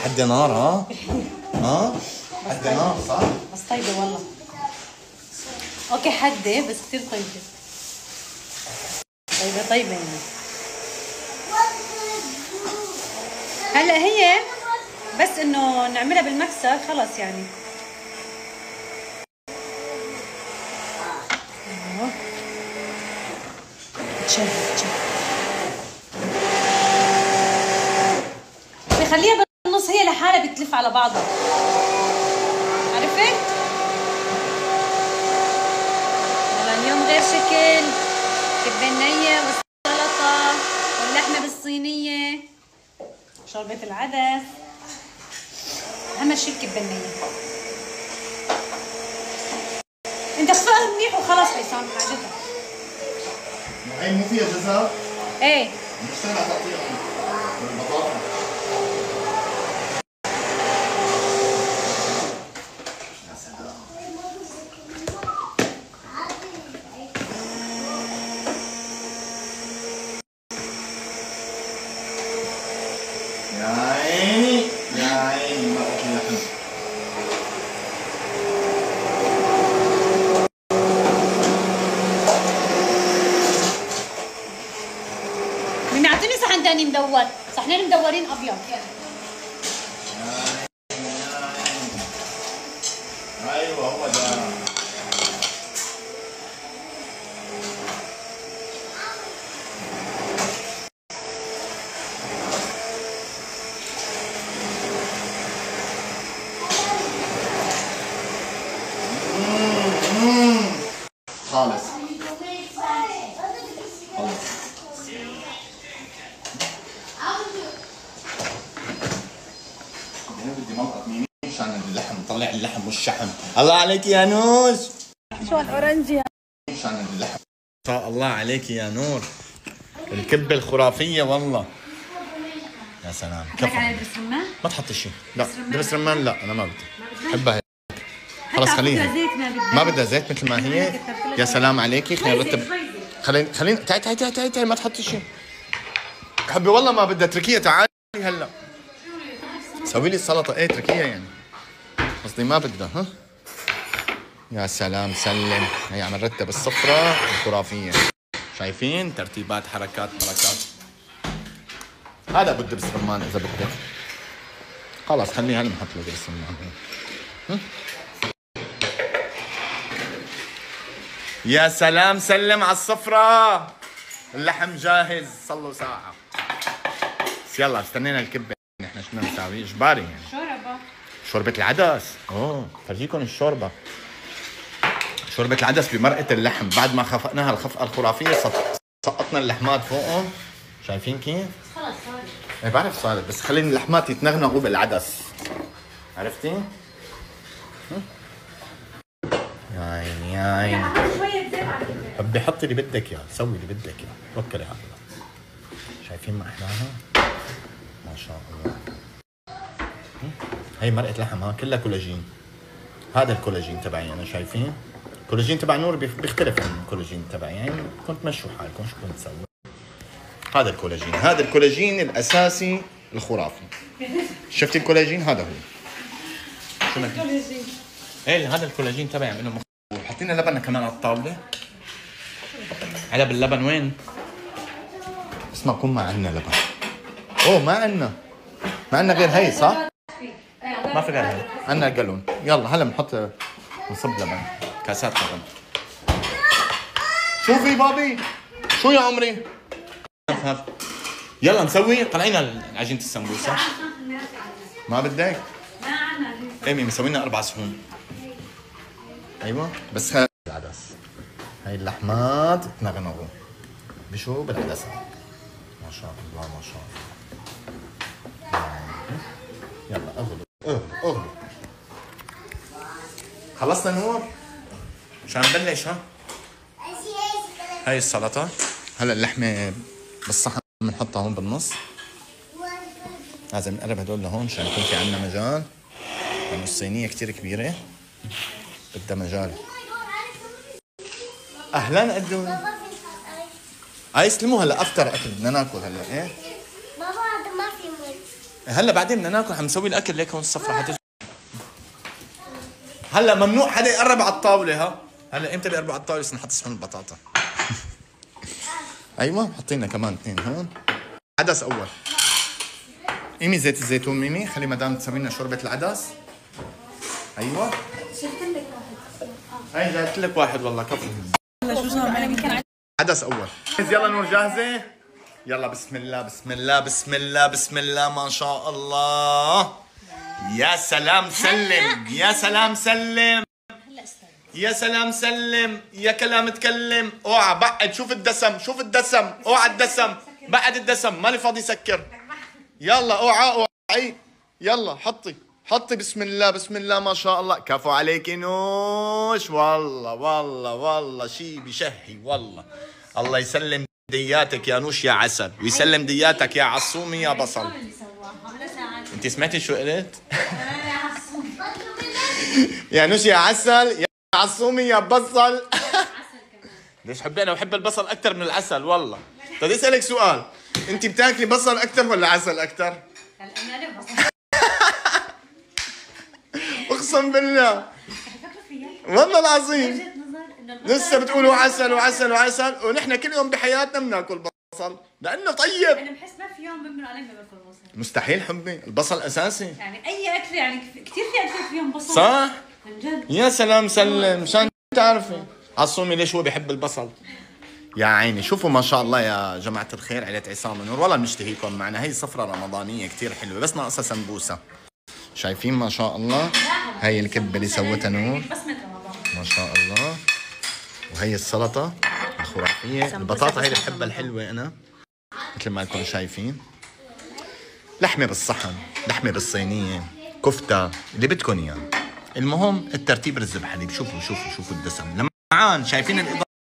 حد نار ها؟ ها؟ حد نار صح؟ بس طيبة والله. اوكي حدة بس كثير طيبة. طيبة يعني. هلا هي بس انه نعملها بالمكسر خلص يعني. تشهي بخليها بالنص هي لحالها بتلف على بعضها. عرفت؟ يلا اليوم غير شكل، كبة النية والسلطة واللحمة بالصينية، شوربة العدس. أهم شيء الكبة النية. أنت اخفقها منيح وخلص عصام حاجتها. هي مو فيها جزر؟ إيه. مشتغل على تقطيعهم البطاطا. يا سلام. يا عيني يا عيني مرقة اللحم. مين اعطيني صحن ثاني مدور، صحنين مدورين ابيض. ايوه هو ده. خالص انا بدي منطقة يمين عشان اللحم نطلع اللحم والشحم. الله عليك يا نوش. شو الاورنجي عشان اللحم. ما شاء الله عليك يا نور. الكبة الخرافية والله. يا سلام. لك على دبس رمان؟ ما تحطي شيء. لا دبس رمان لا انا ما بدي. بحبها هيك. خلص خليها. ما بدها زيت مثل ما هي. يا سلام عليكي. خلينا نرتب. خلينا تعي ما تحطي شيء. حبي والله ما بدها اتركيها تعالي هلا. سوي لي السلطة ايه اتركيها يعني. قصدي ما بدها ها. يا سلام سلم. هي عم نرتب السفرة الخرافية. شايفين ترتيبات حركات بركات. هذا بده دبس رمان اذا بدك. خلاص خليه هلا نحط له دبس رمان. يا سلام سلم على الصفرة. اللحم جاهز صار له ساعة. بس يلا استنينا الكبة. نحن شو بدنا نساوي؟ اجباري يعني. شوربة العدس. فرجيكم الشوربة. شوربة العدس بمرقة اللحم بعد ما خفقناها الخفقة الخرافية سقطنا اللحمات فوقهم. شايفين كيف؟ خلص صارت. ايه بعرف صارت بس خليني اللحمات يتنغنغوا بالعدس. عرفتي؟ يا عيني يا عيني. شوية زيت على الكبة. حبي حطي اللي بدك اياه، سوي اللي بدك اياه، توكلي على الله. شايفين ما احلاها؟ ما شاء الله. هي مرقة لحم ها كلها كولاجين. هذا الكولاجين تبعي انا شايفين؟ الكولاجين تبع نور بيختلف عن الكولاجين تبعي يعني كنت مشوا حالكم شو كنت تسوي؟ هذا الكولاجين، هذا الكولاجين الاساسي الخرافي. شفتي الكولاجين هذا هو. شو الكولاجين؟ ايه هذا الكولاجين تبعي عم انه حطينا لبنة كمان على الطاولة. علب اللبن وين؟ اسمع كون ما عندنا لبن. اوه ما عندنا غير هي صح؟ ما في غير هي. عندنا جالون. يلا هلا بنحط نصب لبن. كاسات لبن. شوفي بابي. شو يا عمري؟ يلا نسوي طلعينا عجينة السمبوسة. ما بدك؟ ما عنا. ايمي مسوي لنا 4 صحون. ايوه بس هاي العدس. هاي اللحمات تنغنغوا. بشو؟ بالعدس. ما شاء الله ما شاء الله. يلا اغلوا. خلصنا نور؟ مشان نبلش ها؟ هاي السلطة. هلا اللحمة بالصحن بنحطها هون بالنص. لازم نقرب هدول لهون مشان يكون في عنا مجال. لأنه الصينية كتير كبيرة بدها مجال. أهلا قدو. يسلموا هلا أفطر أكل بدنا ناكل هلا إيه؟ بابا هذا ما في مي. هلا بعدين بدنا ناكل، عم نسوي الاكل ليك هون الصفرة حتجي. هلا ممنوع حدا يقرب على الطاولة. ها هلا امتى بيقربوا على الطاولة؟ بس نحط صحن البطاطا. ايوه حطينا كمان اثنين هون. عدس اول. ايمي زيت الزيتون، ميمي خلي مدام تسوي لنا شوربة العدس. ايوه شلت لك واحد. هي جبت لك واحد والله كفو. هلا شو صار؟ عدس اول. يلا نور جاهزة؟ يلا بسم الله بسم الله بسم الله بسم الله ما شاء الله. يا سلام سلم، يا سلام سلم، يا سلام سلم، يا كلام تكلم. اوعى بعد، شوف الدسم شوف الدسم، اوعى الدسم، بعد الدسم مالي فاضي سكر. يلا اوعى يلا حطي حطي بسم الله بسم الله ما شاء الله. كفو عليك نوش، والله والله والله شي بشهي والله. الله يسلم دياتك يا نوش يا عسل، ويسلم دياتك يا عصومي يا بصل. انت سمعتي شو قلت؟ يا نوش يا عسل يا عصومي يا بصل. ليش حبي؟ انا بحب البصل اكثر من العسل والله. بدي اسالك سؤال، انت بتاكلي بصل اكثر ولا عسل اكثر؟ اقسم بالله والله العظيم لسه بتقولوا عسل وعسل وعسل، ونحن كل يوم بحياتنا بناكل بصل لانه طيب. انا بحس ما في يوم بمر علي ما باكل بصل. مستحيل حبي، البصل اساسي. يعني اي اكل، يعني كثير في اكل فيهم بصل. صح؟ عن جد. يا سلام سلم، مشان تعرفي عصومي ليش هو بيحب البصل. يا عيني شوفوا ما شاء الله يا جماعة الخير، عيلة عصام نور والله بنشتهيكم معنا. هي سفرة رمضانية كتير حلوة، بس ناقصها سمبوسة. شايفين ما شاء الله. هي الكبة اللي سوتها نور ما شاء الله، وهي السلطة الخرافية. البطاطا هي اللي بحبها الحلوة أنا مثل ما انكم شايفين. لحمة بالصحن، لحمة بالصينية، كفتة، اللي بدكم إياه. المهم الترتيب رز بحليب. شوفوا شوفوا شوفوا الدسم لمعان، شايفين الإضاءة.